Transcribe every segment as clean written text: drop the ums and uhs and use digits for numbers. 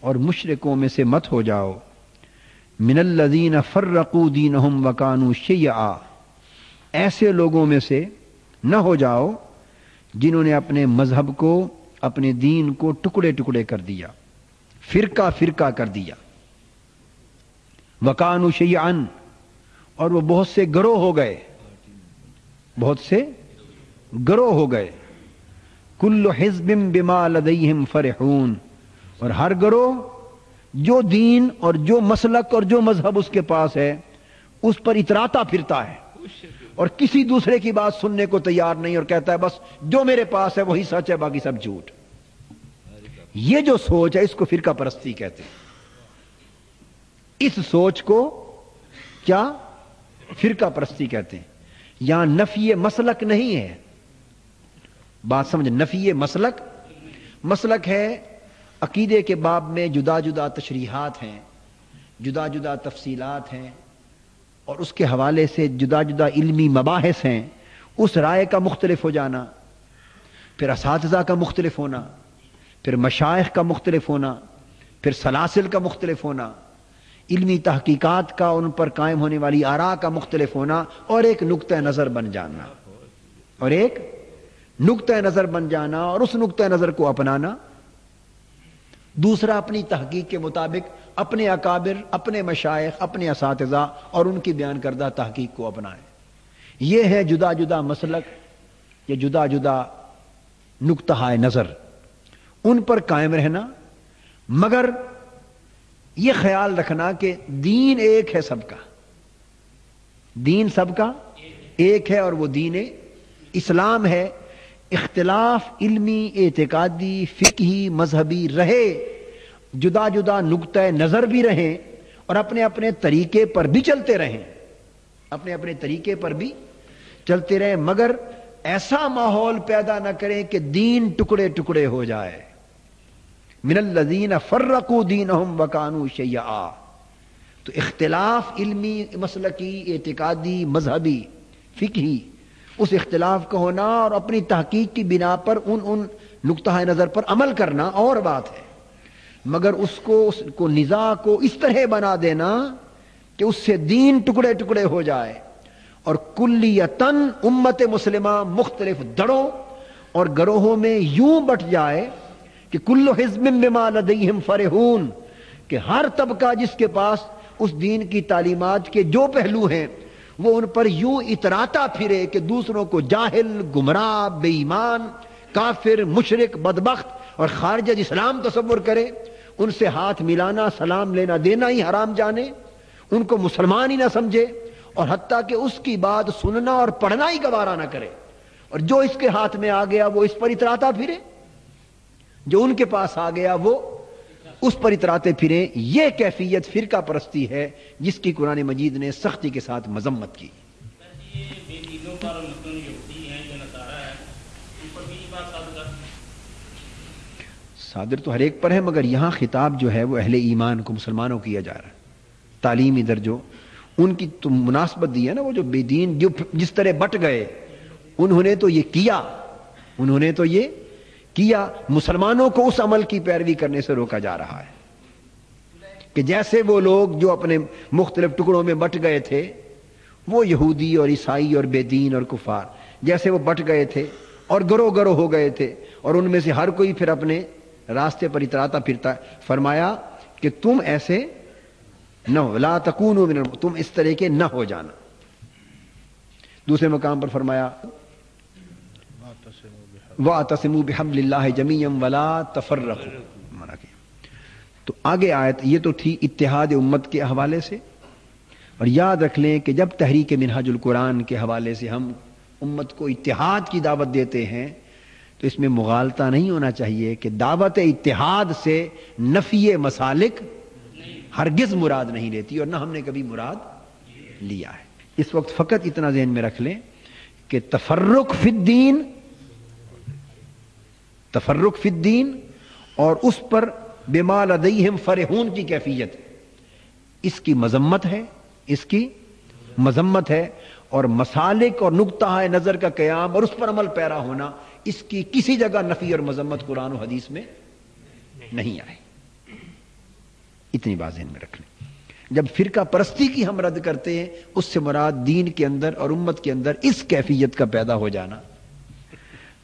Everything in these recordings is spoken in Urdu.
اور مشرکوں میں سے مت ہو جاؤ. من الذین فرقوا دینہم وکانوا شیعا، ایسے لوگوں میں سے نہ ہو جاؤ جنہوں نے اپنے مذہب کو، اپنے دین کو ٹکڑے ٹکڑے کر دیا، فرقہ فرقہ کر دیا. وکانوا شیعا، اور وہ بہت سے گروہ ہو گئے، بہت سے گروہ ہو گئے. کل حزب بما لدیہم فرحون، اور ہر گروہ جو دین اور جو مسلک اور جو مذہب اس کے پاس ہے اس پر اتراتا پھرتا ہے، اور کسی دوسرے کی بات سننے کو تیار نہیں، اور کہتا ہے بس جو میرے پاس ہے وہی سچ ہے، باقی سب جھوٹ. یہ جو سوچ ہے اس کو فرقہ پرستی کہتے ہیں. اس سوچ کو کیا فرقہ پرستی کہتے ہیں. یہاں نفی مسلک نہیں ہے، بات سمجھ. نفی مسلک، مسلک ہے عقیدے کے باب میں جدا جدا تشریحات ہیں، جدا جدا تفصیلات ہیں، اور اس کے حوالے سے جدا جدا علمی مباحث ہیں. اس رائے کا مختلف ہو جانا، پھر اساتذہ کا مختلف ہونا، پھر مشائخ کا مختلف ہونا، پھر سلاسل کا مختلف ہونا، علمی تحقیقات کا ان پر قائم ہونے والی آراء کا مختلف ہونا، اور ایک نقطہ نظر بن جانا، اور ایک نقطہ نظر بن جانا، اور اس نقطہ نظر کو اپنانا. دوسرا اپنی تحقیق کے مطابق اپنے اکابر، اپنے مشائخ، اپنے اساتذہ اور ان کی بیان کردہ تحقیق کو اپنائے. یہ ہے جدا جدا مسلک یا جدا جدا نقطہ نظر، ان پر قائم رہنا. مگر یہ خیال رکھنا کہ دین ایک ہے سب کا، دین سب کا ایک ہے، اور وہ دین اسلام ہے. اختلاف علمی، اعتقادی، فقہی، مذہبی رہے، جدا جدا نقطہ نظر بھی رہیں، اور اپنے اپنے طریقے پر بھی چلتے رہیں، اپنے اپنے طریقے پر بھی چلتے رہیں، مگر ایسا ماحول پیدا نہ کریں کہ دین ٹکڑے ٹکڑے ہو جائے. من الذین فرقوا دینہم وکانوا شیعا. تو اختلاف علمی، مسلکی، اعتقادی، مذہبی، فقہی، اس اختلاف کا ہونا اور اپنی تحقیق کی بنا پر ان نقطہ نظر پر عمل کرنا اور بات ہے، مگر اس کو نزاع کو اس طرح بنا دینا کہ اس سے دین ٹکڑے ٹکڑے ہو جائے، اور کلیتاً امت مسلمہ مختلف دڑوں اور گروہوں میں یوں بٹ جائے کہ کل حزب بما لدیہم فرحون، کہ ہر طبقہ جس کے پاس اس دین کی تعلیمات کے جو پہلو ہیں وہ ان پر یوں اتراتا پھرے کہ دوسروں کو جاہل، گمراہ، بے ایمان، کافر، مشرک، بدبخت اور خارج از اسلام تصور کرے، ان سے ہاتھ ملانا، سلام لینا دینا ہی حرام جانے، ان کو مسلمان ہی نہ سمجھے، اور حتیٰ کہ اس کی بات سننا اور پڑھنا ہی گوارا نہ کرے، اور جو اس کے ہاتھ میں آ گیا وہ اس پر اتراتا پھرے، جو ان کے پاس آ گیا وہ اس پر اتراتے پھریں. یہ کیفیت فرقہ پرستی ہے جس کی قرآن مجید نے سختی کے ساتھ مذمت کی. صادر تو ہر ایک پر ہے، مگر یہاں خطاب جو ہے وہ اہل ایمان کو، مسلمانوں کو کیا جا رہا ہے. تعلیمی درجوں ان کی تو مناسبت دی ہے نا، وہ جو بے دین جو جس طرح بٹ گئے انہوں نے تو یہ کیا، انہوں نے تو یہ کیا. مسلمانوں کو اس عمل کی پیروی کرنے سے روکا جا رہا ہے کہ جیسے وہ لوگ جو اپنے مختلف ٹکڑوں میں بٹ گئے تھے، وہ یہودی اور عیسائی اور بے دین اور کفار، جیسے وہ بٹ گئے تھے اور گروہ گروہ ہو گئے تھے، اور ان میں سے ہر کوئی پھر اپنے راستے پر اتراتا پھرتا، فرمایا کہ تم ایسے نہ ہو، لا تکونوا من تم اس طرح کے نہ ہو جانا. دوسرے مقام پر فرمایا وَاعْتَصِمُوا بِحَبْلِ اللَّهِ جَمِيعًا وَلَا تَفَرَّقُوا. تو آگے آیت یہ تو تھی اتحاد امت کے حوالے سے. اور یاد رکھ لیں کہ جب تحریک منہاج القرآن کے حوالے سے ہم امت کو اتحاد کی دعوت دیتے ہیں تو اس میں مغالطہ نہیں ہونا چاہیے کہ دعوت اتحاد سے نفی مسالک ہرگز مراد نہیں لیتی، اور نہ ہم نے کبھی مراد لیا ہے. اس وقت فقط اتنا ذہن میں رکھ لیں کہ تفرق فی الدین، تفرق فی الدین اور اس پر بما لدیہم فرحون کی کیفیت، اس کی مذمت ہے، اس کی مذمت ہے. اور مسالک اور نقطہ نظر کا قیام اور اس پر عمل پیرا ہونا، اس کی کسی جگہ نفی اور مذمت قرآن و حدیث میں نہیں آئے. اتنی بات ذہن میں رکھ لیں. جب فرقہ پرستی کی ہم رد کرتے ہیں اس سے مراد دین کے اندر اور امت کے اندر اس کیفیت کا پیدا ہو جانا.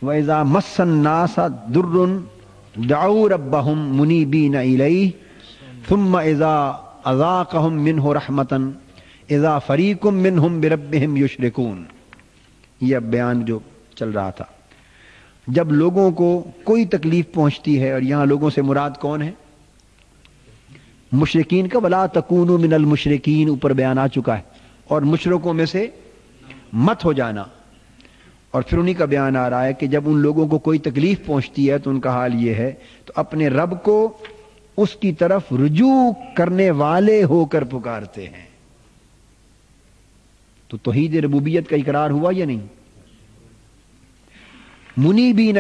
وَإِذَا مَسَّ النَّاسَ ضُرٌّ دَعَوْا رَبَّهُمْ مُنِيبِينَ إِلَيْهِ ثُمَّ إِذَا أَذَاقَهُم مِّنْهُ رَحْمَةً إِذَا فَرِيقٌ مِّنْهُمْ بِرَبِّهِمْ يُشْرِكُونَ. یہ اب بیان جو چل رہا تھا، جب لوگوں کو کوئی تکلیف پہنچتی ہے، اور یہاں لوگوں سے مراد کون ہے؟ مشرکین کا وَلَا تَكُونُوا مِنَ الْمُشْرِكِينَ اوپر بیان آ چکا ہے، اور مشرکوں میں سے مت ہو جانا. اور پھر انہی کا بیان آ رہا ہے کہ جب ان لوگوں کو کوئی تکلیف پہنچتی ہے تو ان کا حال یہ ہے تو اپنے رب کو اس کی طرف رجوع کرنے والے ہو کر پکارتے ہیں. تو توحید ربوبیت کا اقرار ہوا یا نہیں؟ منیبین